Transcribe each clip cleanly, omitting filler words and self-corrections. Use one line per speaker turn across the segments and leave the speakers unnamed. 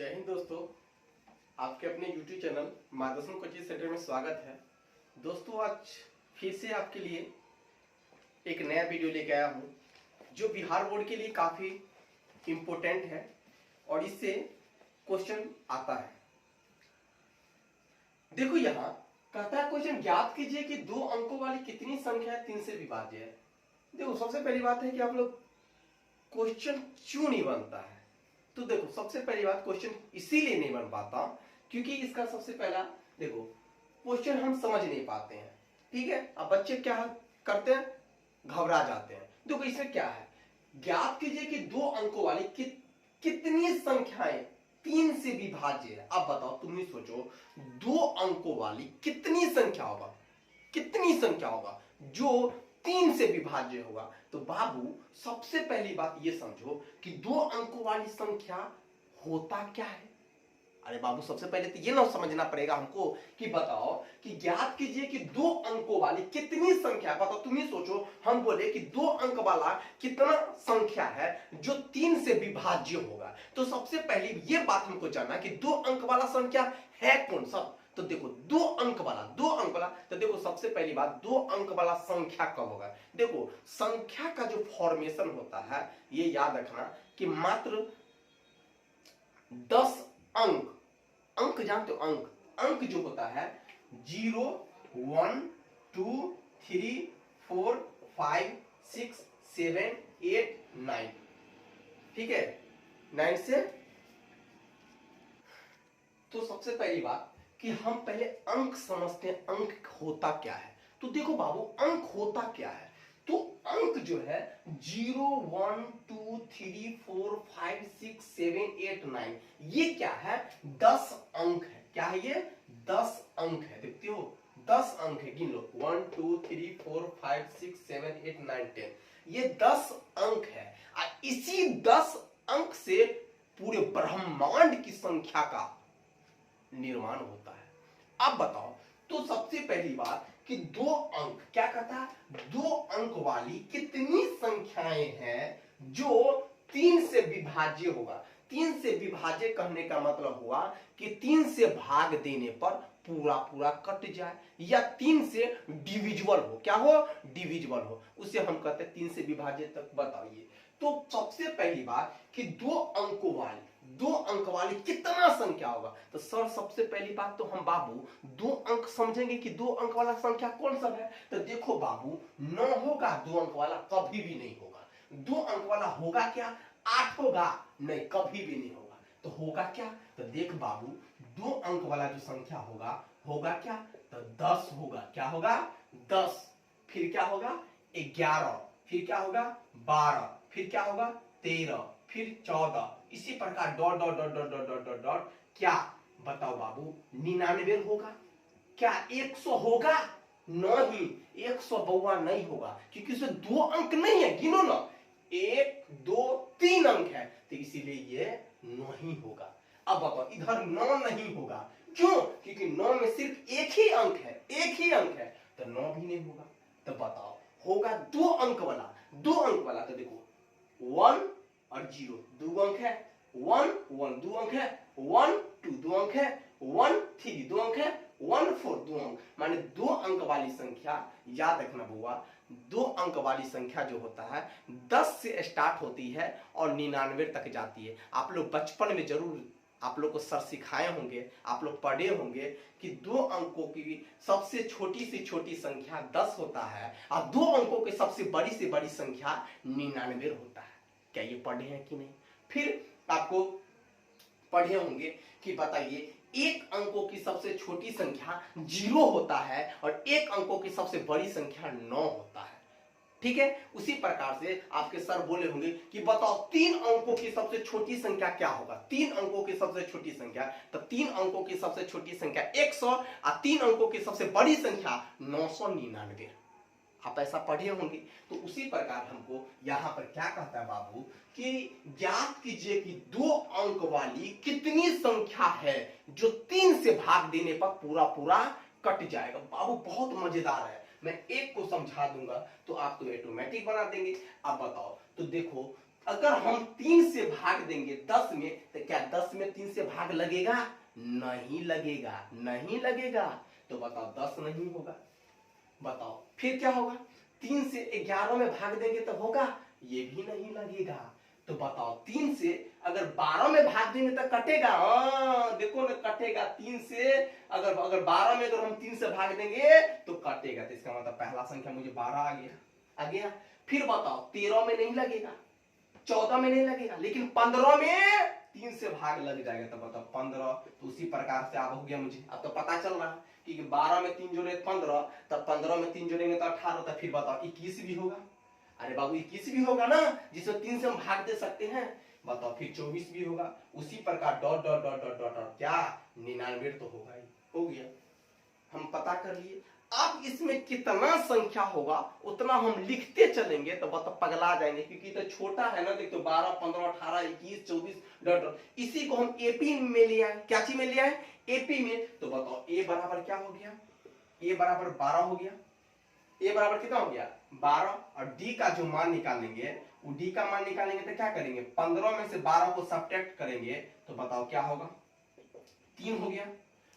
जय हिंद दोस्तों, आपके अपने YouTube चैनल मार्गदर्शन कोचिंग सेंटर में स्वागत है। दोस्तों आज फिर से आपके लिए एक नया वीडियो लेके आया हूँ जो बिहार बोर्ड के लिए काफ़ी इम्पोर्टेंट है और इससे क्वेश्चन आता है। देखो यहाँ कहता है क्वेश्चन ज्ञात कीजिए कि दो अंकों वाली कितनी संख्या 3 से विभाज्य है। देखो सबसे पहली बात है कि आप लोग क्वेश्चन क्यों नहीं बनता है। तो देखो सबसे पहली बात क्वेश्चन इसीलिए नहीं बन पाता क्योंकि इसका सबसे पहला देखो क्वेश्चन हम समझ नहीं पाते हैं। ठीक है, अब बच्चे क्या करते हैं, घबरा जाते हैं। देखो इसमें क्या है, ज्ञात कीजिए कि दो अंकों वाली कितनी संख्याएं 3 से विभाज्य है। अब बताओ, तुम ही सोचो, दो अंकों वाली कितनी संख्या होगा, कितनी संख्या होगा जो 3 से विभाज्य होगा। तो बाबू सबसे पहली बात ये समझो कि दो अंकों वाली संख्या होता क्या है। अरे बाबू सबसे पहले तो ये ना समझना पड़ेगा हमको कि बताओ कि ज्ञात कीजिए कि दो अंकों वाली कितनी संख्या। बताओ तुम ही सोचो, हम बोले कि दो अंक वाला कितना संख्या है जो 3 से विभाज्य होगा। तो सबसे पहली ये बात हमको जानना कि दो अंक वाला संख्या है कौन सा। तो देखो दो अंक वाला तो देखो सबसे पहली बात, दो अंक वाला संख्या कब होगा। देखो संख्या का जो फॉर्मेशन होता है ये याद रखना कि मात्र 10 अंक जानते हो, अंक जो होता है 0 1 2 3 4 5 6 7 8 9। ठीक है, 9 से। तो सबसे पहली बात कि हम पहले अंक समझते हैं, अंक होता क्या है। तो देखो बाबू अंक होता क्या है, तो अंक जो है 0 1 2 3 4 5 6 7 8 9 ये क्या है, 10 अंक है। क्या है ये, 10 अंक है। देखते हो 10 अंक है, गिन लो 1 2 3 4 5 6 7 8 9 10, ये 10 अंक है। इसी 10 अंक से पूरे ब्रह्मांड की संख्या का निर्माण होता है। अब बताओ, तो सबसे पहली बात कि दो अंक क्या कहता है, दो अंक वाली कितनी संख्याएं हैं जो 3 से विभाज्य होगा। 3 से विभाज्य कहने का मतलब हुआ कि 3 से भाग देने पर पूरा पूरा कट जाए या 3 से डिविजिबल हो। क्या हो, डिविजिबल हो, उसे हम कहते हैं 3 से विभाज्य तक। बताइए तो सबसे पहली बात कि दो अंक वाली कितना संख्या होगा। तो सर सबसे पहली बात तो हम बाबू दो अंक समझेंगे कि दो अंक वाला संख्या कौन सा है। तो देखो बाबू 9 होगा, दो अंक वाला कभी भी नहीं होगा। दो अंक वाला होगा क्या, 8 होगा, नहीं कभी भी नहीं होगा। तो होगा क्या, तो देख बाबू दो अंक वाला जो संख्या होगा क्या, तो 10 होगा। क्या होगा, 10। फिर क्या होगा 11, फिर क्या होगा 12, फिर क्या होगा 13, फिर 14, इसी प्रकार dot dot dot dot dot dot dot dot. क्या बताओ बाबू 99 होगा क्या, 100 होगा, नहीं 100 बउआ नहीं होगा क्योंकि इसमें दो अंक नहीं है। गिनो ना, 1 2 3 अंक है, तो इसीलिए ये नहीं होगा। अब बताओ इधर 9 नहीं होगा, क्यों, क्योंकि 9 में सिर्फ एक ही अंक है, तो 9 भी नहीं होगा। तो बताओ होगा दो अंक वाला, तो देखो 1 और 0 दो अंक है, 1 1 दो अंक है, 1 2 दो अंक है, 1 3 दो अंक है, 1 4 दो अंक। माने दो अंक वाली संख्या याद रखना बुआ, दो अंक वाली संख्या जो होता है 10 से स्टार्ट होती है और 99 तक जाती है। आप लोग बचपन में जरूर आप लोग को सर सिखाए होंगे, आप लोग पढ़े होंगे कि दो अंकों की सबसे छोटी से छोटी संख्या 10 होता है और दो अंकों की सबसे बड़ी से बड़ी संख्या 99 होता है। क्या ये पढ़े हैं कि नहीं। फिर आपको पढ़े होंगे कि बताइए एक अंकों की सबसे छोटी संख्या 0 होता है और एक अंकों की सबसे बड़ी संख्या 9 होता है। ठीक है, उसी प्रकार से आपके सर बोले होंगे कि बताओ 3 अंकों की सबसे छोटी संख्या क्या होगा। 3 अंकों की सबसे छोटी संख्या, तो 3 अंकों की सबसे छोटी संख्या 100 और 3 अंकों की सबसे बड़ी संख्या 999। आप ऐसा पढ़े होंगे। तो उसी प्रकार हमको यहाँ पर क्या कहता है बाबू कि ज्ञात कीजिए कि दो अंक वाली कितनी संख्या है जो 3 से भाग देने पर पूरा पूरा कट जाएगा। बाबू बहुत मजेदार है, मैं एक को समझा दूंगा तो आप तो ऑटोमेटिक बना देंगे। अब बताओ, तो देखो अगर हम 3 से भाग देंगे 10 में, तो क्या 10 में 3 से भाग लगेगा? नहीं लगेगा, नहीं लगेगा। तो बताओ 10 नहीं होगा। बताओ फिर क्या होगा? 3 से 11 में भाग देंगे तो होगा? ये भी नहीं लगेगा। तो बताओ 3 से अगर 12 में भाग देंगे तो कटेगा? हाँ देखो ना, कटेगा। 3 से अगर 12 में अगर हम 3 से भाग देंगे तो कटेगा। तो इसका मतलब पहला संख्या मुझे 12 आ गया, आ गया। फिर बताओ 13 में नहीं लगेगा, 14 में नहीं लगेगा, लेकिन 15 में 3 से भाग लग जाएगा। तो बताओ 15। तो उसी प्रकार से अब हो गया मुझे, अब तो पता चल रहा है कि 12 में 3 जोड़े 15, तब 15 में 3 जोड़ेंगे तो 18। तो फिर बताओ 21 भी होगा। अरे बाबू 21 भी होगा ना, जिसमें 3 से हम भाग दे सकते हैं। बताओ फिर 24 भी होगा। उसी प्रकार dot dot dot dot dot क्या 99 तो होगा ही। हो गया, हम पता कर लिए। अब इसमें कितना संख्या होगा उतना हम लिखते चलेंगे तो बस पगला जाएंगे, क्योंकि तो छोटा है ना। देखो 12, 15, 18, 21, 24 डॉट। इसी को हम एपी में लिया है। क्या चीज में लिया है? एपी में। तो बताओ ए बराबर क्या हो गया? ए बराबर 12 हो गया। ए बराबर कितना हो गया? 12। और डी का जो मान निकालेंगे, वो डी का मान निकालेंगे तो क्या करेंगे? 15 में से 12 को सब्ट्रैक्ट करेंगे तो बताओ क्या होगा? 3 हो गया,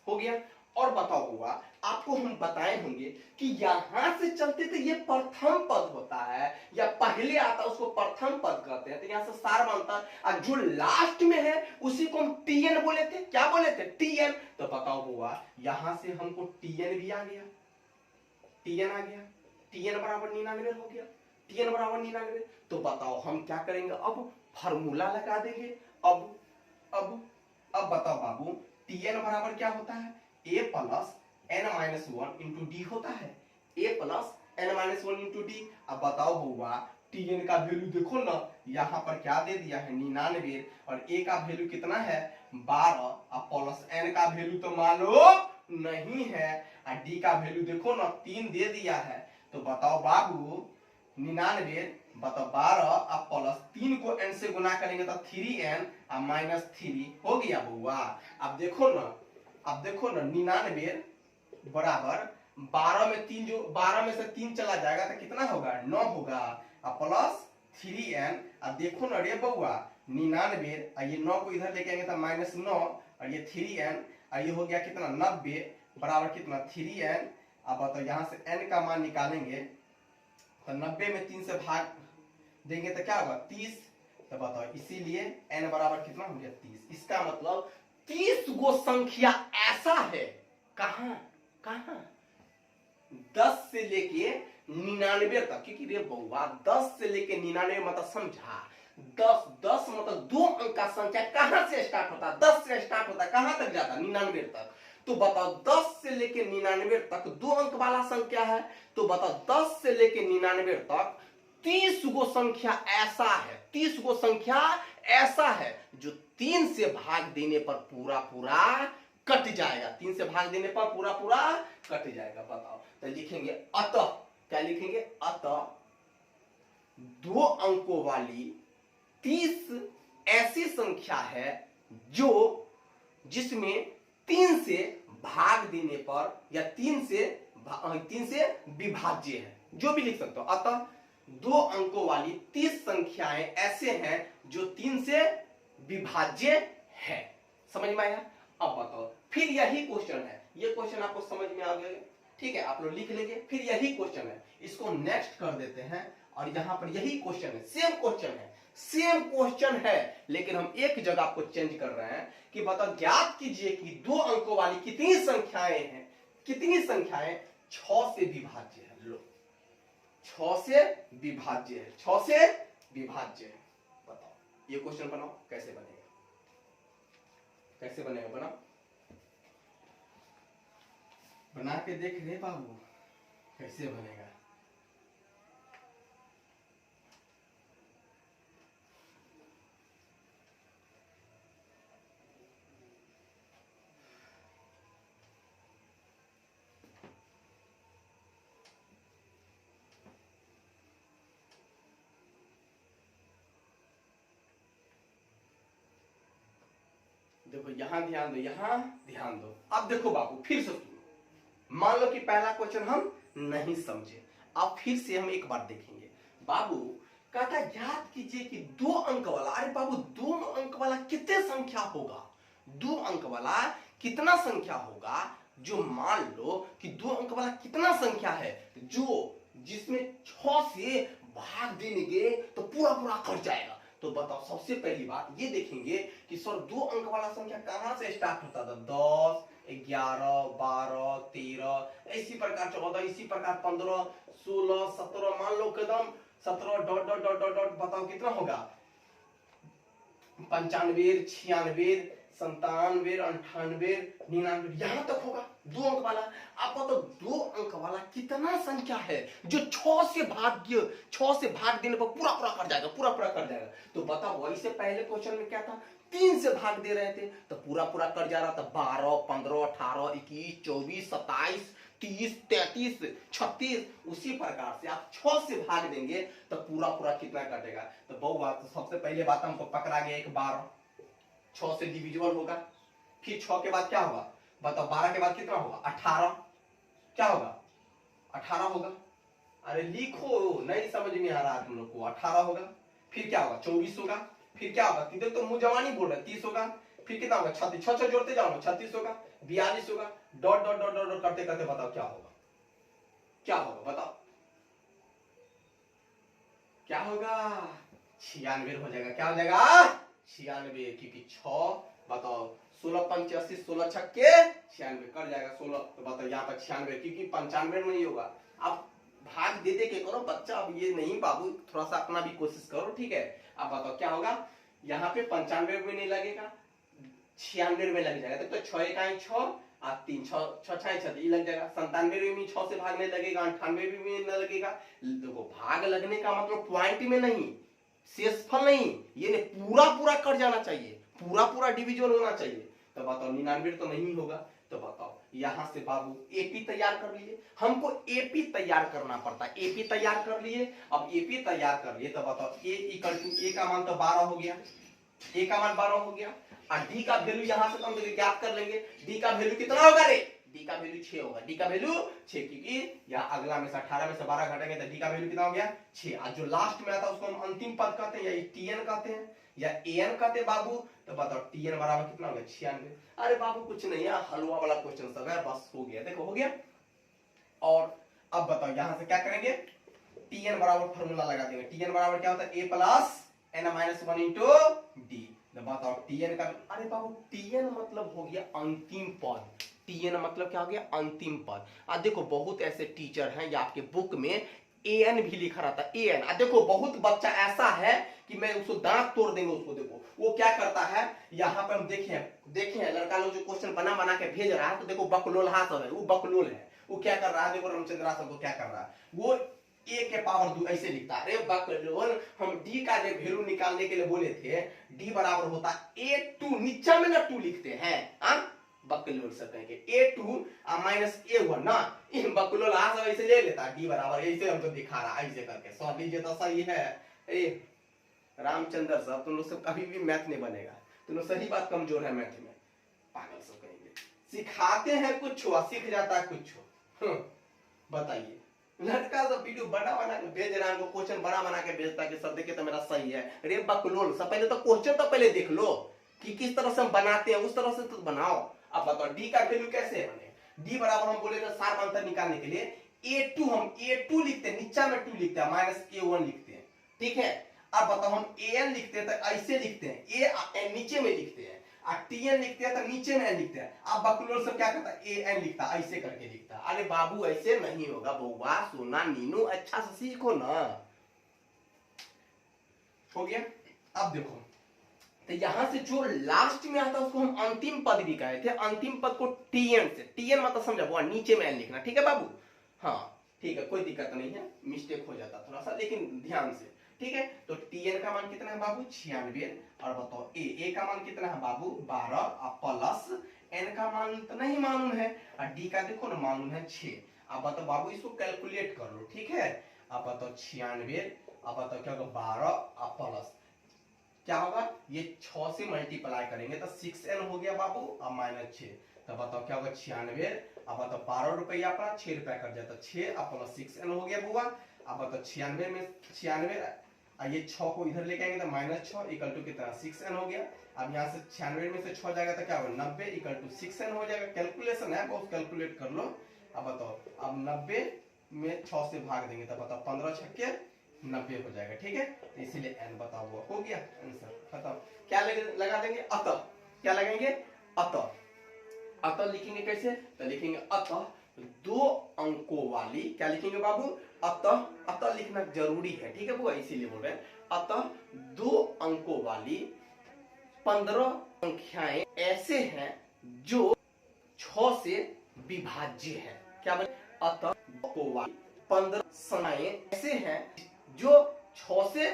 हो गया। और बताओ हुआ, आपको हम बताए होंगे कि यहां से चलते थे ये प्रथम पद होता है, या पहले आता उसको प्रथम पद कहते हैं। तो यहां से सार बनता है, और जो लास्ट में है उसी को हम टीएन बोले थे। क्या बोले थे? टीएन। तो बताओ हुआ, यहां से हमको टीएन भी आ गया, टीएन आ गया। टीएन बराबर 99 हो गया, टीएन बराबर 99। तो बताओ हम क्या करेंगे? अब फार्मूला लगा देंगे। अब बताओ बाबू, टीएन बराबर क्या होता है? A plus N minus 1 into D होता है। A plus N minus 1 into D. अब बताओ हुआ, टीएन का वैल्यू देखो ना, यहाँ पर क्या दे दिया है? 99। और ए का वैल्यू कितना है? 12। अब प्लस एन का वैल्यू तो मालूम नहीं है, और डी का वैल्यू देखो ना 3 दे दिया है। तो बताओ बाबू 99, बताओ 12 अब प्लस 3 को n से गुना करेंगे तो 3n और माइनस 3 हो गया बुआ। अब देखो ना, 99 बराबर 12 में 3, जो 12 में से 3 चला जाएगा तो कितना होगा? 9 होगा। अब प्लस 3n। अब देखो ना रे बउआ, 99 और ये 9 को इधर लेके आएंगे तो माइनस 9, और ये 3n, और ये हो गया कितना? 90 बराबर कितना? 3n। अब बताओ यहाँ से n का मान निकालेंगे तो 90 में 3 से भाग देंगे तो क्या होगा? 30। तो बताओ इसीलिए n बराबर कितना हो गया? 30। इसका मतलब 30 गो संख्या ऐसा है। कहां कहां? 10 से लेके 99 तक। क्योंकि रे बउआ 10 से लेके 99 मतलब समझा, 10 मतलब 2 अंक का संख्या कहां से स्टार्ट होता है? 10 से स्टार्ट होता है, कहां तक जाता है? 99 तक। तो बताओ 10 से लेके 99 तक 2 अंक वाला संख्या है। तो बताओ 10 से लेके 99 तक 30 गो संख्या ऐसा है, 30 गो संख्या ऐसा है जो 3 से भाग देने पर पूरा पूरा कट जाएगा। 3 से भाग देने पर पूरा पूरा कट जाएगा। बताओ तो लिखेंगे अतः, क्या लिखेंगे? अतः 2 अंकों वाली 30 ऐसी संख्या है जो जिसमें 3 से भाग देने पर या 3 से विभाज्य है, जो भी लिख सकते हो। अतः 2 अंकों वाली 30 संख्याएं ऐसे हैं जो 3 से विभाज्य है। समझ में आया? अब बताओ, फिर यही क्वेश्चन है। ये क्वेश्चन आपको समझ में आ गया? ठीक है, आप लोग लिख लेंगे। फिर यही क्वेश्चन है, इसको नेक्स्ट कर देते हैं। और यहां पर यही क्वेश्चन है, सेम क्वेश्चन है, लेकिन हम एक जगह आपको चेंज कर रहे हैं कि बताओ ज्ञात कीजिए कि 2 अंकों वाली कितनी संख्याएं हैं? कितनी संख्याएं 6 से विभाज्य है? लो, 6 से विभाज्य है, 6 से विभाज्य है। बताओ ये क्वेश्चन बनाओ, कैसे बनेगा? कैसे बनेगा? बनाओ, बना के देख रहे बाबू कैसे बनेगा। देखो यहां ध्यान दो, यहां ध्यान दो। अब देखो बाबू फिर से सुनो। मान लो कि पहला क्वेश्चन हम नहीं समझे, अब फिर से हम एक बार देखेंगे। बाबू कहता है याद कीजिए कि 2 अंक वाला, अरे बाबू 2 अंक वाला कितने संख्या होगा, 2 अंक वाला कितना संख्या होगा, जो मान लो कि 2 अंक वाला कितना संख्या है जो जिसमें 6 से भाग देंगे तो पूरा पूरा कट जाएगा। तो बताओ, सबसे पहली बात ये देखेंगे कि सर 2 अंक वाला संख्या कहां से स्टार्ट होता था, 10, 11, 12, 13, इसी प्रकार 14, इसी प्रकार 15, 16, 17, मान लो कदम 17 dot dot dot dot dot, बताओ कितना होगा, 95, 96, 97, 98, 99, यहां तक होगा 2 अंक वाला। आपको तो 2 अंक वाला कितना संख्या है जो 6 से भाग देने पर पूरा पूरा कर जाएगा, पूरा पूरा कर जाएगा। तो बताओ, इससे पहले क्वेश्चन में क्या था, 3 से भाग दे रहे थे तो पूरा पूरा कर जा रहा था, 12, 15, 18, 21, 24, 27, 30, 33, 36, उसी प्रकार से आप 6 से भाग देंगे तो पूरा पूरा कितना कटेगा। तो बहु बात, तो सबसे पहले बात हमको पकड़ा गया एक 12, 6 से डिविजिबल होगा, फिर 6 के बाद क्या होगा, बताओ 12 के बाद कितना होगा, 18, क्या होगा, 18 होगा, अरे लिखो, नहीं समझ में आ रहा तुम लोग को, 18 होगा, फिर क्या होगा, 24 होगा, फिर क्या होगा, किधर तो मुंह जवानी बोल रहे, 30 होगा, फिर कितना होगा, 36, 6 जोड़ते जाओ, 36 होगा, 42 होगा, डॉट डॉट डॉट डॉट करते करते बताओ क्या होगा, क्या होगा बताओ, क्या होगा, 96 हो जाएगा, क्या हो जाएगा 96, क्योंकि 6, बताओ 16 पंच 80, 16 छक्के 96 कर जाएगा 16, तो बताओ यहाँ पर 96, क्योंकि 95 में नहीं होगा। अब भाग दे दे के करो बच्चा, अब ये नहीं बाबू, थोड़ा सा अपना भी कोशिश करो, ठीक है। अब बताओ क्या होगा, यहाँ पे 95 में नहीं लगेगा, 96 में लग जाएगा, तो 6 इकाई 6 और 3 6 6 6 लग जाएगा, 97 में 6 से भागने लगेगा, 98 में न लगेगा। देखो, भाग लगने का मतलब पॉइंट में नहीं, शेषफल नहीं, ये पूरा पूरा कर जाना चाहिए, पूरा पूरा डिविजन होना चाहिए। तो बताओ 99 तो नहीं होगा, तो बताओ यहां से बाबू एपी तैयार कर लिए, हमको एपी तैयार करना पड़ता है, एपी तैयार कर लिए। अब एपी तैयार कर लिए तो बताओ ए इक्वल टू, ए का मान तो 12 हो गया, ए का मान 12 हो गया, और डी का वैल्यू यहां से हम ज्ञात कर लेंगे, डी का वैल्यू कितना होगा रे, डी का वैल्यू 6 होगा, डी का वैल्यू 6, क्योंकि यहाँ अगला में से 18 में से 12 घटेंगे तो डी का वैल्यू कितना हो गया 6, और जो लास्ट में आता है उसको हम अंतिम पद कहते हैं, या टीएन कहते हैं या एन कहते हैं बाबू। तो बताओ टीएन बराबर कितना हो गया 96। अरे बाबू कुछ नहीं है, हलवा वाला क्वेश्चन सब है, बस हो गया, देखो हो गया। और अब बताओ यहां से क्या करेंगे, टीएन बराबर फॉर्मूला लगा देंगे, टीएन बराबर क्या होता है, A plus N minus 1 into D. बताओ टीएन का, अरे बाबू टीएन मतलब हो गया अंतिम पद, टीएन मतलब क्या हो गया अंतिम पद। अब देखो बहुत ऐसे टीचर हैं या आपके बुक में एन भी लिखा रहता है, एन। अब देखो बहुत बच्चा ऐसा है कि मैं उसको दांत तोड़ देंगे उसको, देखो वो क्या करता है, यहाँ पर हम देखें लड़का लोग जो क्वेश्चन बना बना के भेज रहा है, तो देखो बकलोल हाथ है, वो बकलोल है, वो क्या कर रहा है, देखो रामचंद्रा सबको क्या कर रहा है, वो ए के पावर 2 ऐसे लिखता है, अरे बकलोल हम डी का जो वैल्यू निकालने के लिए बोले थे, डी बराबर होता है a2, नीचे में ना 2 लिखते हैं, बकलोल से कहेंगे a2 माइनस a1 ना, इन बकलोल हाथ ऐसे ले लेता, डी बराबर ऐसे हमको दिखा रहा है, ऐसे करके सॉल्व लीजिए तो सही है। ए रामचंद्र साहब तुम लोग सब कभी भी मैथ नहीं बनेगा, तुम लोग सही बात कमजोर है मैथ में, पागल सब कहेंगे, सिखाते हैं कुछ सीख जाता है कुछ। बताइए, लड़का सब वीडियो बना बना के भेज रहा है, क्वेश्चन बना बना के भेजता है कि सर देखिए तो मेरा सही है, अरे बकलोल सब पहले तो क्वेश्चन तो पहले देख लो कि किस तरह से हम बनाते हैं, उस तरह से तो बनाओ। अब बताओ डी का वैल्यू कैसे बने, डी बराबर हम बोले तो सार अंतर निकालने के लिए a2 हम a2 लिखते हैं, नीचा में 2 लिखते हैं, माइनस a1 लिखते हैं, ठीक है। अब बताओ हम an लिखते हैं तो ऐसे लिखते हैं, a नीचे में लिखते हैं, और tn लिखते हैं तो नीचे में n लिखते हैं। अब बकलोल से क्या करता है, an लिखता है, ऐसे करके लिखता है। अरे बाबू ऐसे नहीं होगा, बउआ सोना नीनू अच्छा से सीखो ना, हो गया। अब देखो तो यहां से जो लास्ट में आता है उसको हम अंतिम पद भी कहे थे, अंतिम पद को टीएन से, टीएन मतलब समझा वो नीचे में एन लिखना, ठीक है बाबू, हाँ ठीक है, कोई दिक्कत नहीं है, मिस्टेक हो जाता थोड़ा सा लेकिन ध्यान से, ठीक है। तो टीएन का मान कितना है बाबू 96, और बताओ ए का मान कितना है बाबू 12, और प्लस एन का मान तो नहीं मालूम है, और डी का देखो ना मालूम है 6। अब बताओ बाबू इसको कैलकुलेट कर लो, ठीक है। अब बताओ 96, अब बताओ क्या होगा 12 और प्लस क्या होगा, ये 6 से मल्टीप्लाई करेंगे तो 6n हो गया बाबू, और माइनस 6, तो बताओ क्या होगा 96, अब बताओ 12 रुपया अपना 6 रुपया कर जाता, 6 और प्लस 6n हो गया बुआ। अब बताओ 96 में 96 ये 6 को इधर लेके आएंगे तो -6 इक्वल टू कितना 6n हो गया। अब यहाँ से 96 में से 6 जाएगा तो क्या होगा 90 इक्वल टू 6n हो जाएगा। कैलकुलेशन है बहुत, कैलकुलेट कर लो। अब बताओ, अब 90 में 6 से भाग देंगे तो बताओ 15 छक्के 90 हो जाएगा। ठीक है, तो इसीलिए n बताओ वो हो गया आंसर खत्म। क्या लगा देंगे अतः, क्या लगाएंगे अतः। अतः लिखेंगे कैसे, तो लिखेंगे अतः 2 अंकों वाली, क्या लिखेंगे बाबू अतः, अतः लिखना जरूरी है। ठीक है बुआ, इसीलिए बोल रहे हैं अतः 2 अंकों वाली 15 संख्याएं ऐसे हैं जो 6 से विभाज्य है। क्या बोले, अतः 15 संख्याएं ऐसे हैं जो 6 से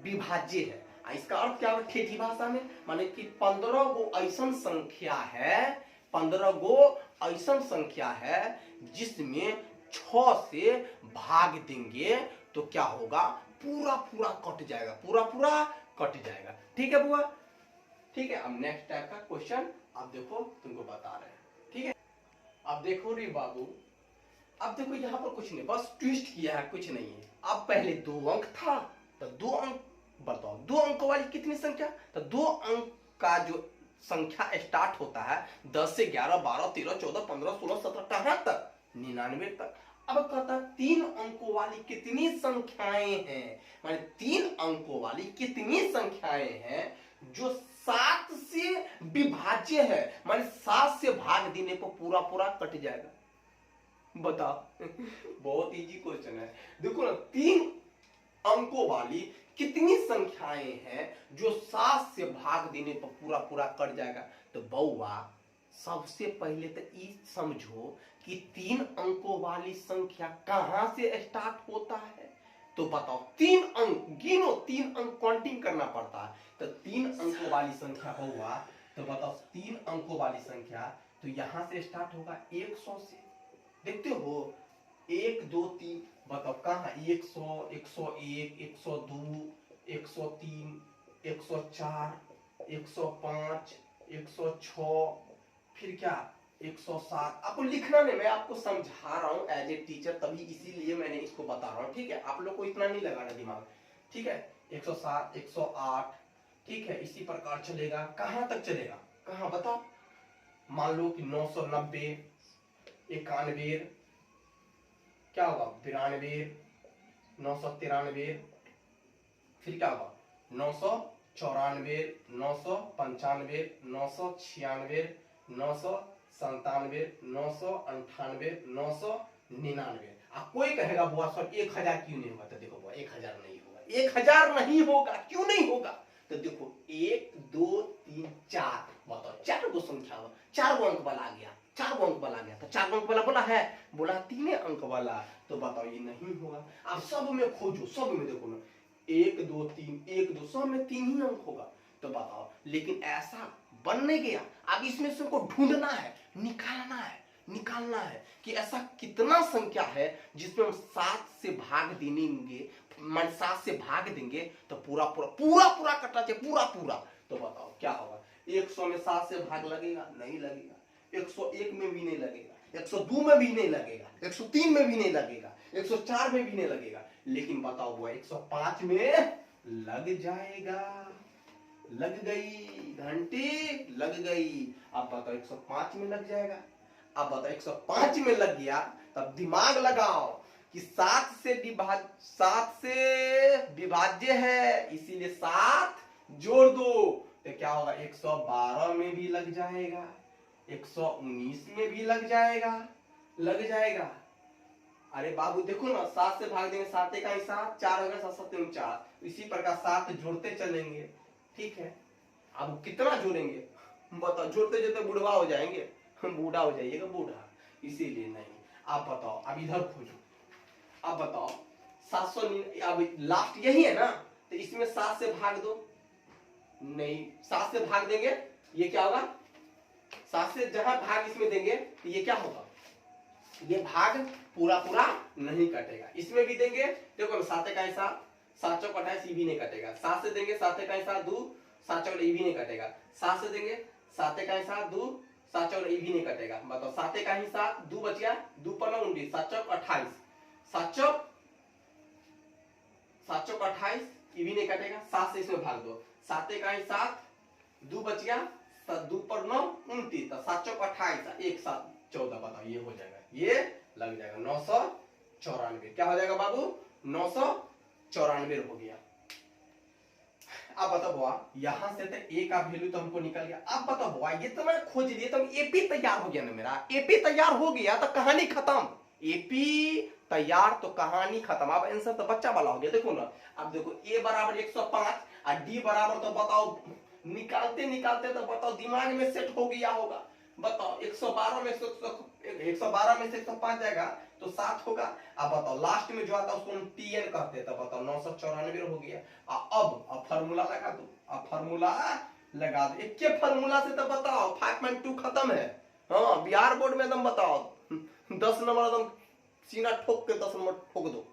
विभाज्य है। इसका अर्थ क्या है ठेठी भाषा में, माने कि 15 गो ऐसा संख्या है, 15 गो ऐसा संख्या है जिसमें 6 से भाग देंगे तो क्या होगा, पूरा पूरा कट जाएगा, पूरा पूरा कट जाएगा। ठीक है बुआ, ठीक है। अब नेक्स्ट टाइप का क्वेश्चन अब देखो तुमको बता रहे हैं। ठीक है, अब देखो रे बाबू, अब देखो यहाँ पर कुछ नहीं, बस ट्विस्ट किया है, कुछ नहीं है। अब पहले 2 अंक था तो 2 अंक बताओ, 2 अंक वाली कितनी संख्या, तो 2 अंक का जो संख्या स्टार्ट होता है 10 से 11 12 13 14 15 16 17 कहां तक 99 तक। अब कहता है 3 अंकों वाली कितनी संख्याएं हैं, माने 3 अंकों वाली कितनी संख्याएं हैं जो 7 से विभाज्य है, माने 7 से भाग देने पर पूरा पूरा कट जाएगा। बताओ बहुत इजी क्वेश्चन है। देखो ना, 3 अंकों वाली कितनी संख्याएं हैं जो 7 से भाग देने पर पूरा पूरा कट जाएगा। तो बउआ सबसे पहले तो ये समझो कि 3 अंकों वाली संख्या कहां से स्टार्ट होता है। तो बताओ 3 अंक गिनो, 3 अंक काउंटिंग करना पड़ता है। तो 3 अंकों वाली संख्या हुआ, तो बताओ 3 अंकों वाली संख्या तो यहां से स्टार्ट होगा 100 से। देखते हो 1 2 3, बताओ कहाँ 100 101 102 103 104 105 106, फिर क्या 107। आपको लिखना नहीं, मैं आपको समझा रहा हूं एज ए टीचर, तभी इसीलिए मैंने इसको बता रहा हूं। ठीक है, आप लोग को इतना नहीं लगाना दिमाग। ठीक है, 107 108, ठीक है, इसी प्रकार चलेगा। कहां तक चलेगा, कहां बताओ, मान लो कि 990 91, क्या होगा 92 993, फिर क्या होगा 994 995 996 997 998 999। अब कोई कहेगा बुआ सर 1000 क्यों नहीं होगा, तो देखो बुआ 1000 नहीं होगा, 1000 नहीं होगा, क्यों नहीं होगा, तो देखो 1 2 3 4, बताओ 4 गो संख्या, 4 गो अंक वाला आ गया, 4 गो अंक वाला आ गया। तो 4 गो अंक वाला बोला है, बोला 3 अंक वाला, तो बताओ ये नहीं होगा। आप सब में खोजो, सब में देखो ना 1 2 3 1 2, सब में 3 ही अंक होगा। तो बताओ, लेकिन ऐसा बन नहीं गया। अब इसमें से को ढूंढना है, निकालना है कि ऐसा कितना संख्या है जिसमें हम 7 से भाग देंगे, मान 7 से भाग देंगे तो पूरा कटना चाहिए, पूरा। तो बताओ क्या होगा, 100 में 7 से भाग लगेगा, नहीं लगेगा। 101 में भी नहीं लगेगा, 102 में भी नहीं लगेगा, 103 में भी नहीं लगेगा, 104 में भी नहीं लगेगा। लेकिन बताओ वो 105 में लग जाएगा। लग गई घंटी, लग गई। अब बताओ 105 में लग जाएगा। अब बताओ 105 में लग गया, तब दिमाग लगाओ कि 7 से विभाज्य है, इसीलिए 7 जोड़ दो तो क्या होगा, 112 में भी लग जाएगा, 119 में भी लग जाएगा। अरे बाबू देखो ना, 7 से भाग देंगे, 7 का ही 7, 4 होगा 7 7 4, इसी प्रकार 7 जोड़ते चलेंगे। ठीक है, अब कितना जोड़ेंगे बताओ, जोड़ते बुढ़वा हो जाएंगे, बूढ़ा हो जाइएगा, बूढ़ा, इसीलिए नहीं। आप बताओ, अब इधर खोजो, अब बताओ 700, अब लास्ट यही है ना, तो इसमें 7 से भाग दो, नहीं 7 से भाग देंगे, ये क्या होगा, 7 से जहां भाग इसमें देंगे तो ये क्या होगा, ये भाग पूरा नहीं कटेगा। इसमें भी देंगे, देखो 7 का ऐसा 7 चौक 28, ये भी नहीं कटेगा। 7 से देंगे 7 का ऐसा 2 7 चौक, ये भी नहीं कटेगा। 7 से देंगे 7 का ऐसा 2 7 चौक, ये भी नहीं कटेगा। बताओ 7 का ही 7, 2 बच गया, 2 पर 19, 7 चौक 28, 7 चौक 28, ये भी नहीं कटेगा, 7 से इसमें भाग दो, 7 का ही 7, 2 बच गया, 2 पर 9 29, 7 चौक 28, 1 7 14, बताओ ये हो जाएगा, ये लग जाएगा 994। क्या हो जाएगा बाबू? 994 हो गया। अब बताओ बुआ, यहां से तो ए का वैल्यू तो हमको निकल गया। अब बताओ बुआ, ये तो मैं खोज लिए, तो एपी तैयार हो गया ना मेरा, एपी तैयार हो गया तो कहानी खत्म, एपी तैयार तो कहानी खत्म। अब आंसर तो बच्चा वाला हो गया, देखो ना। अब देखो ए बराबर 105 और डी बराबर, तो बताओ निकालते निकालते तो बताओ दिमाग में सेट हो गया होगा। बताओ 112 में से 105 जाएगा तो 7 होगा। अब बताओ लास्ट में जो आता है उसको हम टीएन कहते हैं, तो बताओ 994 हो गया। अब फार्मूला लगा दो, अब फार्मूला लगा दो, एक के फार्मूला से तो बताओ 5.2 खत्म है। हाँ, बिहार बोर्ड में एकदम बताओ 10 नंबर एकदम सीना ठोक के 10 नंबर ठोक दो।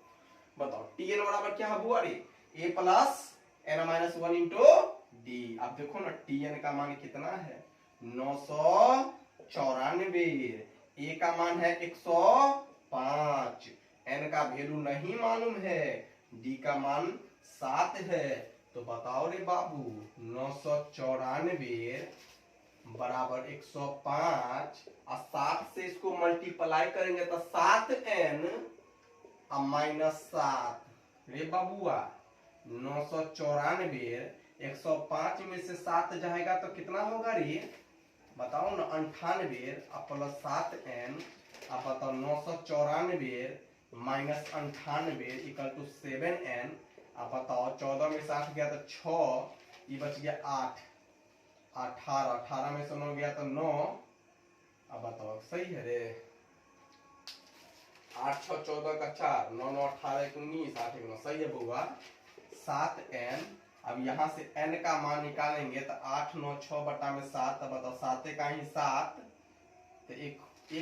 बताओ टीएन बराबर क्या है बुआ रे? A plus N minus 1 into D. अब देखो ना टीएन का मान कितना है? 994। ए का मान है 105, एन का वैल्यू नहीं मालूम है, डी का मान 7 है। तो बताओ रे बाबू 994 बराबर 105 और 7 से इसको मल्टीप्लाई करेंगे तो 7n और माइनस 7। रे बाबूआ 994 105 में से 7 जाएगा तो कितना होगा रे? बताओ ना, 98 और प्लस 7n। अब बताओ 994 माइनस 98 इक्वल टू 7n। अब बताओ 14 में 7 गया तो 6, ये बच गया 8, 18 में से 9 गया तो 9। अब बताओ सही है रे? 8 6 14 का 4, 9 9 18 19, 8 1 9, सही है बउआ। 7n। अब यहाँ से n का मान निकालेंगे तो 8 9 6 बटा में 7, तब बताओ 7 का ही 7, तो एक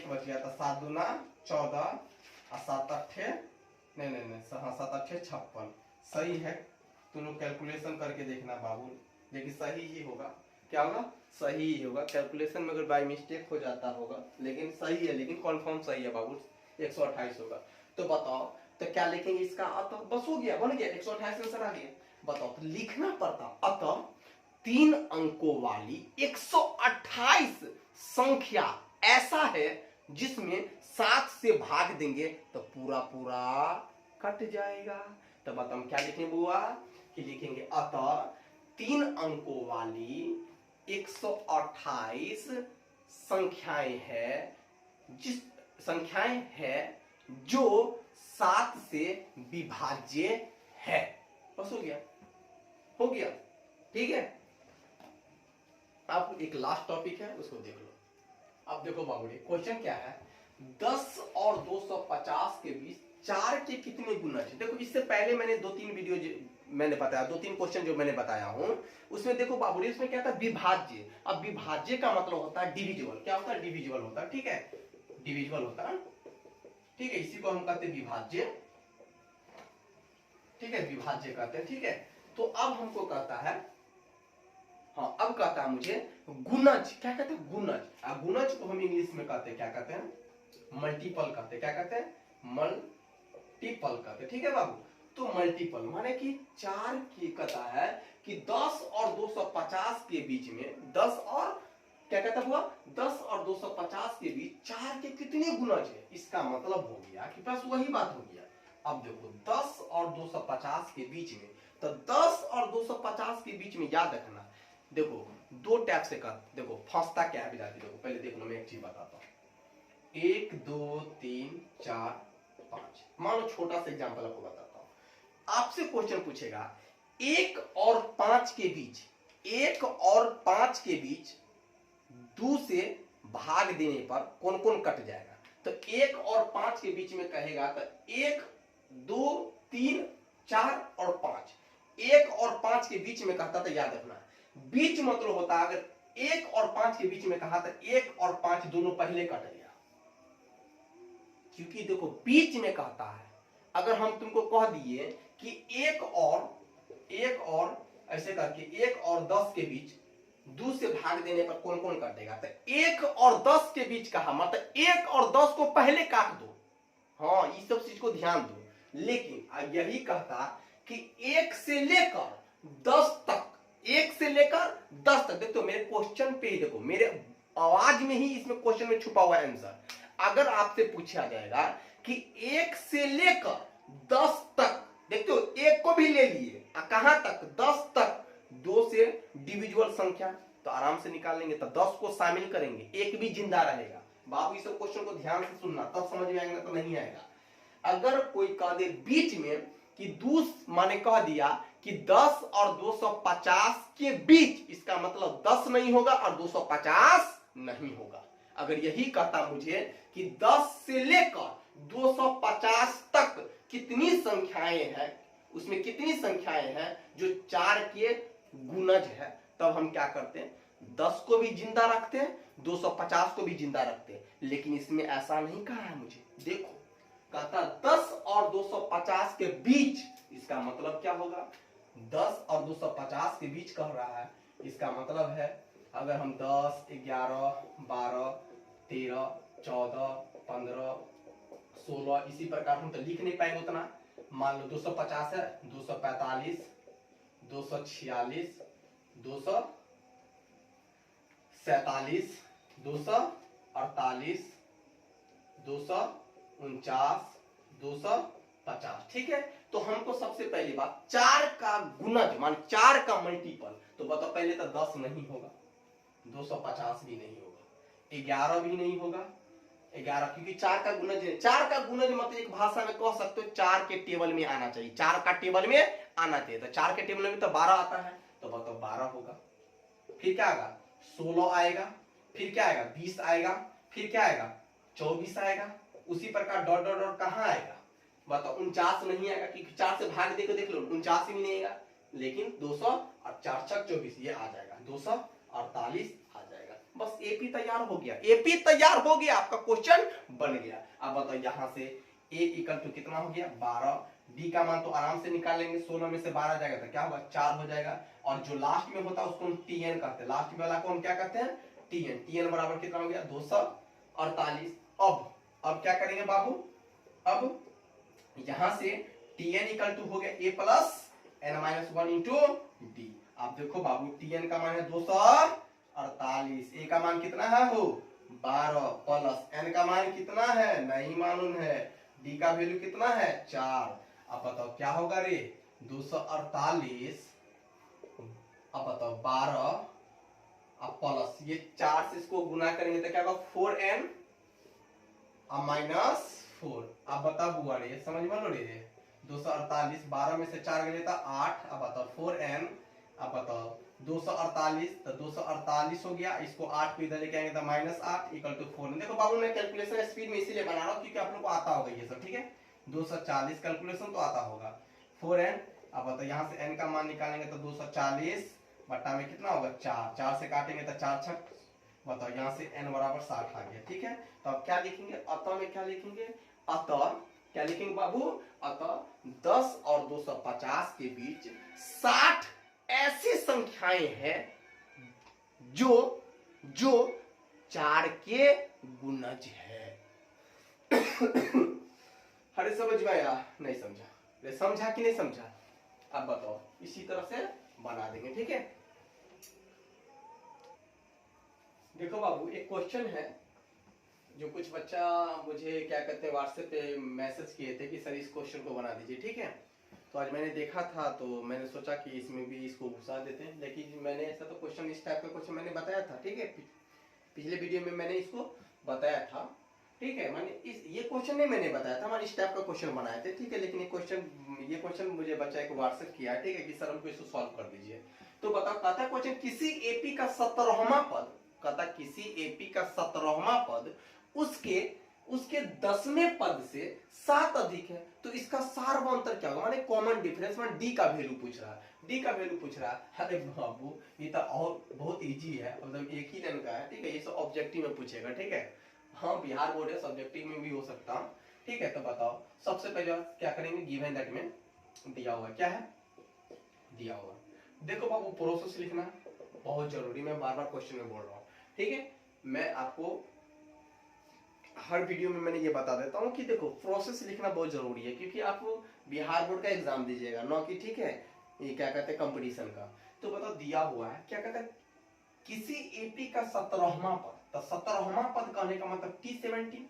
बच गया, तो 7 दूना 14 और 7 अट्ठे नहीं 7 अट्ठे 56। सही है, तुम लोग कैलकुलेशन करके देखना बाबू, लेकिन सही ही होगा। क्या होगा? सही ही होगा। कैलकुलेशन में अगर बाय मिस्टेक हो जाता होगा, लेकिन सही है, लेकिन कन्फर्म सही है बाबू, 128 होगा। तो बताओ तो क्या लिखेंगे इसका? तो बस हो गया, बन गया, 128 आंसर आ गया। बताओ तो लिखना पड़ता, अतः 3 अंकों वाली 128 संख्या ऐसा है जिसमें 7 से भाग देंगे तो पूरा पूरा कट जाएगा। तो बताओ क्या लिखेंगे बुआ? कि लिखेंगे अतः 3 अंकों वाली 128 संख्याएं है जो 7 से विभाज्य है। बस हो गया, हो गया, ठीक है। अब एक लास्ट टॉपिक है, उसको देख लो। अब देखो बाबूजी, क्वेश्चन क्या है? 10 और 250 के बीच 4 के कितने गुणज है? देखो इससे पहले मैंने 2-3 वीडियो मैंने बताया, 2-3 क्वेश्चन जो मैंने बताया हूं, उसमें देखो बाबूजी, उसमें क्या था? विभाज्य। अब विभाज्य का मतलब होता है डिविजिबल। क्या होता है? डिविजिबल होता है, ठीक है, डिविजिबल होता है, ठीक है। इसी को हम कहते हैं विभाज्य, ठीक है, विभाज्य कहते हैं, ठीक है। तो अब हमको कहता है, हाँ अब कहता है मुझे गुणज। क्या कहते हैं? गुणज। गुणज को हम इंग्लिश में कहते हैं, क्या कहते हैं? मल्टीपल कहते हैं। क्या कहते हैं? मल्टीपल कहते हैं, ठीक है बाबू। तो मल्टीपल माने कि 4 की कहता है कि 10 और 250 के बीच में 10 और क्या कहता हुआ 10 और 250 के बीच 4 के कितने गुणज है? इसका मतलब हो गया कि बस वही बात हो गया। अब देखो 10 और 250 के बीच में, तो 10 और 250 के बीच में याद रखना, देखो 2 टाइप से कर, देखो फंसता क्या है विद्यार्थी, देखो पहले देख लो, मैं एक चीज बताता हूँ। 1 2 3 4 5, मान लो छोटा सा एग्जांपल आपको बताता हूँ। आपसे क्वेश्चन पूछेगा 1 और 5 के बीच, 1 और 5 के बीच 2 से भाग देने पर कौन कौन कट जाएगा? तो 1 और 5 के बीच में कहेगा तो 1 2 3 4 और 5, 1 और 5 के बीच में कहता, तो याद रखना बीच मतलब होता है, अगर 1 और 5 के बीच में कहा तो 1 और 5 दोनों पहले कट गया, क्योंकि देखो बीच में कहता है। अगर हम तुमको कह दिए कि 1 और ऐसे करके 1 और 10 के बीच 2 से भाग देने पर कौन कौन काटेगा, तो 1 और 10 के बीच कहा, मतलब 1 और 10 को पहले काट दो। हाँ, इस सब चीज को ध्यान दो। लेकिन यही कहता कि 1 से लेकर 10 तक, 1 से लेकर 10 तक, देखो मेरे क्वेश्चन पे ही देखो, मेरे आवाज में ही इसमें क्वेश्चन में छुपा हुआ आंसर। अगर आपसे पूछा जाएगा कि 1 से लेकर 10 तक, देखो 1 को भी ले लिए, कहां तक, 10 तक, 2 से डिविजुअल संख्या तो आराम से निकाल लेंगे, तो 10 को शामिल करेंगे, 1 भी जिंदा रहेगा। बाबू इस क्वेश्चन को ध्यान से सुनना, तब समझ में आएगा, तो नहीं आएगा। अगर कोई कह दे बीच में कि माने कह दिया कि 10 और 250 के बीच, इसका मतलब 10 नहीं होगा और 250 नहीं होगा। अगर यही कहता मुझे कि 10 से लेकर 250 तक कितनी संख्याएं हैं, उसमें कितनी संख्याएं हैं जो 4 के गुणज है, तब हम क्या करते हैं, 10 को भी जिंदा रखते हैं, 250 को भी जिंदा रखते हैं। लेकिन इसमें ऐसा नहीं कहा है मुझे, देखो कहता 10 और 250 के बीच, इसका मतलब क्या होगा, 10 और 250 के बीच कह रहा है, इसका मतलब है अगर हम 10, 11, 12, 13, 14, 15, 16 इसी प्रकार हम तो लिख नहीं पाएंगे उतना। मान लो 250 है, 245, 246, 247, 248, 249, 250, ठीक है। तो हमको सबसे पहली बात 4 का गुणज मान 4 का मल्टीपल, तो बताओ पहले तो 10 नहीं होगा, 250 भी नहीं होगा, 11 भी नहीं होगा, 11 क्योंकि 4 का गुणज है। 4 का गुणज मतलब एक भाषा में कह सकते हो 4 के टेबल में आना चाहिए, 4 का टेबल में आना चाहिए, तो 4 के टेबल में तो 12 आता है, तो बताओ 12 होगा। फिर क्या आएगा, 16 आएगा, फिर क्या आएगा, 20 आएगा, फिर क्या आएगा, 24 आएगा, उसी प्रकार डॉट डॉट डॉट कहां आएगा, बताओ 49 नहीं आएगा, क्योंकि 4 से भाग देकर देख लो 49 भी नहीं आएगा, लेकिन 200 और 4 छक 24 ये आ जाएगा, 248 आ जाएगा। बस एपी तैयार हो गया, एपी तैयार हो गया, आपका क्वेश्चन बन गया। अब बताओ यहां से ए इक्वल टू कितना हो गया, 12, डी का मान तो आराम से निकाल लेंगे, 16 में से 12 जाएगा तो क्या होगा, 4 हो जाएगा, और जो लास्ट में होता है उसको हम टीएन कहते हैं, लास्ट वाला को हम क्या कहते हैं, टीएन। टीएन बराबर कितना हो गया, 248। अब क्या करेंगे बाबू, अब यहां से टीएन इक्वल टू हो गया A plus N minus 1 into D. आप देखो बाबू टीएन का मान है 248, ए का मान कितना है हो 12 प्लस एन का मान कितना है नहीं मालूम है, डी का वैल्यू कितना है 4। अब बताओ क्या होगा रे, 248, अब बताओ 12 अब प्लस ये 4 से इसको गुना करेंगे तो क्या होगा 4n माइनस 4। अब बताओ बुआ रे समझ में लो रे, 248 12 में से 4 गए तो 8, अब बताओ 4n, अब बताओ 248 तो 248 हो गया, इसको 8 को इधर लेके आएंगे तो -8 इक्वल टू 4। देखो बाबू मैं कैलकुलेशन स्पीड में इसीलिए बना रहा हूं क्योंकि आप लोग को आता होगा ये सब, ठीक है। 240 कैलकुलेशन तो आता होगा, 4n, अब बताओ यहाँ से n का मान निकालेंगे तो 240 बट्टा में कितना होगा 4, 4 से काटेंगे तो 4 छक, बताओ यहाँ से n बराबर 60 आ गया, ठीक है। तो अब क्या लिखेंगे, अतः में क्या लिखेंगे, अतः क्या लिखेंगे बाबू, अतः 10 और 250 के बीच 60 ऐसी संख्याएं हैं जो 4 के गुणज है। अरे समझ में आया, नहीं समझा, अरे समझा कि नहीं समझा, अब बताओ इसी तरह से बना देंगे, ठीक है। देखो बाबू एक क्वेश्चन है जो कुछ बच्चा मुझे क्या कहते हैं व्हाट्सएप पे मैसेज किए थे कि सर इस क्वेश्चन को बना दीजिए, ठीक है। तो आज मैंने देखा था तो मैंने सोचा कि इसमें भी इसको घुसा देते हैं, लेकिन मैंने ऐसा तो क्वेश्चन इस टाइप का क्वेश्चन मैंने बताया था, ठीक है, पिछले वीडियो में मैंने इसको बताया था, ठीक है। मैंने ये क्वेश्चन नहीं मैंने बताया था, मैंने इस टाइप का क्वेश्चन बनाए थे, ठीक है। लेकिन ये क्वेश्चन मुझे बच्चा एक व्हाट्सएप किया, ठीक है, कि सर हमको इसको सॉल्व कर दीजिए। तो बताओ कहता क्वेश्चन किसी एपी का 17वां पद, कहता किसी एपी का 17वां पद उसके 10वें पद से 7 अधिक है, तो इसका सार्वंतर क्या होगा, माने कॉमन डिफरेंस, माने डी का वैल्यू पूछ रहा है, डी का वैल्यू पूछ रहा है। अरे बाबू ये तो और बहुत इजी है, मतलब एक ही लाइन का है, ठीक है, ये सब ऑब्जेक्टिव में पूछेगा, ठीक है। हाँ बिहार बोर्ड है, सब्जेक्टिव में भी हो सकता, ठीक है। तो बताओ सबसे पहले क्या करेंगे, गिवन दैट में दिया हुआ क्या है, दिया हुआ, देखो बाबू प्रोसेस लिखना बहुत जरूरी, मैं बार बार क्वेश्चन में बोल रहा हूँ, ठीक है। मैं आपको हर वीडियो में मैंने ये बता देता हूँ कि देखो प्रोसेस लिखना बहुत जरूरी है, क्योंकि आप बिहार बोर्ड का एग्जाम दीजिएगा ना कि ठीक है ये क्या कहते हैं कंपटीशन का। तो बताओ दिया हुआ है क्या कहते हैं किसी एपी का 17वां पद, तो 17वां पद कहने का मतलब T17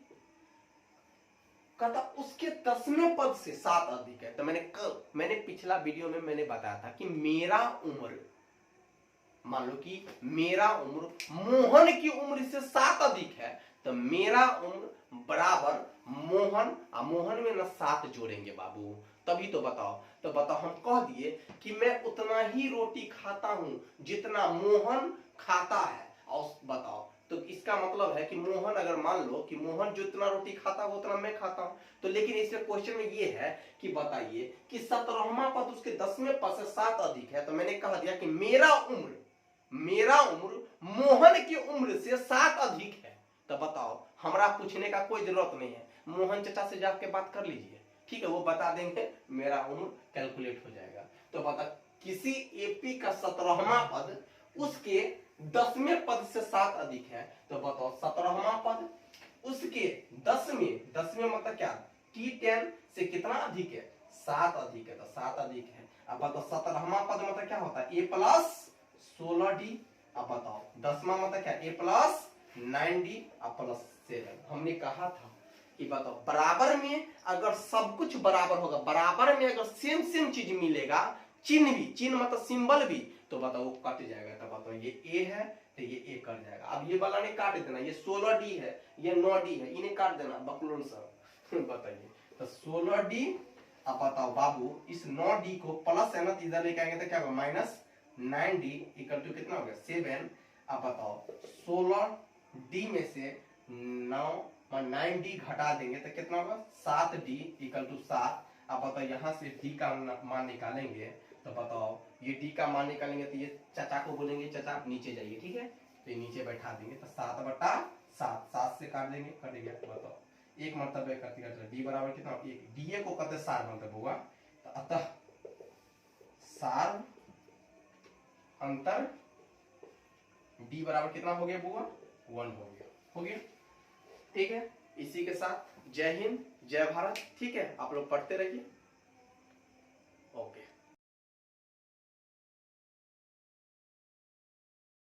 कहता उसके 10वें पद से 7 अधिक है। तो मैंने पिछला वीडियो में मैंने बताया था कि मेरा उम्र, मान लो कि मेरा उम्र मोहन की उम्र से 7 अधिक है, तो मेरा उम्र बराबर मोहन, मोहन में ना 7 जोड़ेंगे बाबू, तभी तो बताओ। तो बताओ हम कह दिए कि मैं उतना ही रोटी खाता हूं जितना मोहन खाता है, और बताओ तो इसका मतलब है कि मोहन, अगर मान लो कि मोहन जितना रोटी खाता है उतना मैं खाता हूं, तो लेकिन इसमें क्वेश्चन में ये है कि बताइए कि 17वां पद उसके 10वें पद से 7 अधिक है, तो मैंने कह दिया कि मेरा उम्र मोहन की उम्र से 7 अधिक है। तो बताओ हमरा पूछने का कोई जरूरत नहीं है, मोहन चाचा से जाके बात कर लीजिए, ठीक है, वो बता देंगे, मेरा उम्र कैलकुलेट हो जाएगा। तो बता किसी एपी का 17वां पद उसके 10वें पद से 7 अधिक है, तो बताओ 17वां पद उसके 10वें मतलब क्या, T10 से कितना अधिक है, 7 अधिक है, तो 7 अधिक है। अब बताओ 17वां पद मतलब क्या होता है, A प्लस 16D। अब बताओ 10वां मतलब क्या, A प्लस 9D प्लस 7। हमने कहा था कि बताओ बराबर में अगर सब कुछ बराबर होगा, बराबर में अगर सेम चीज मिलेगा, चिन्ह मतलब सिंबल भी, तो बताओ कट जाएगा। तो बताओ ये A है तो ये A कट जाएगा। अब ये वाला ने काट देना, ये 16D है, ये 9D है, इन्हें काट देना बकलोल सब बताइए। तो 16D, अब बताओ बाबू इस 9D को प्लस है ना, तो इधर लेके आएंगे तो क्या होगा, माइनस 9D इक्वल टू कितना हो गया 7। अब बताओ 16D में से 9D घटा देंगे तो कितना होगा 7D इक्वल टू 7। अब बताओ यहाँ से D का मान निकालेंगे, तो बताओ ये D का मान निकालेंगे तो ये चाचा को बोलेंगे चाचा आप नीचे जाइए, ठीक है, तो ये नीचे बैठा देंगे, तो 7/7, 7 से काट देंगे, कट गया। बताओ एक मतलब करते D बराबर कितना, एक DA को कहते सार मतलब हुआ, तो अतः सार अंतर D बराबर कितना हो गया बुआ, 1 हो गया, ठीक है। इसी के साथ जय हिंद जय भारत, ठीक है, आप लोग पढ़ते रहिए, ओके।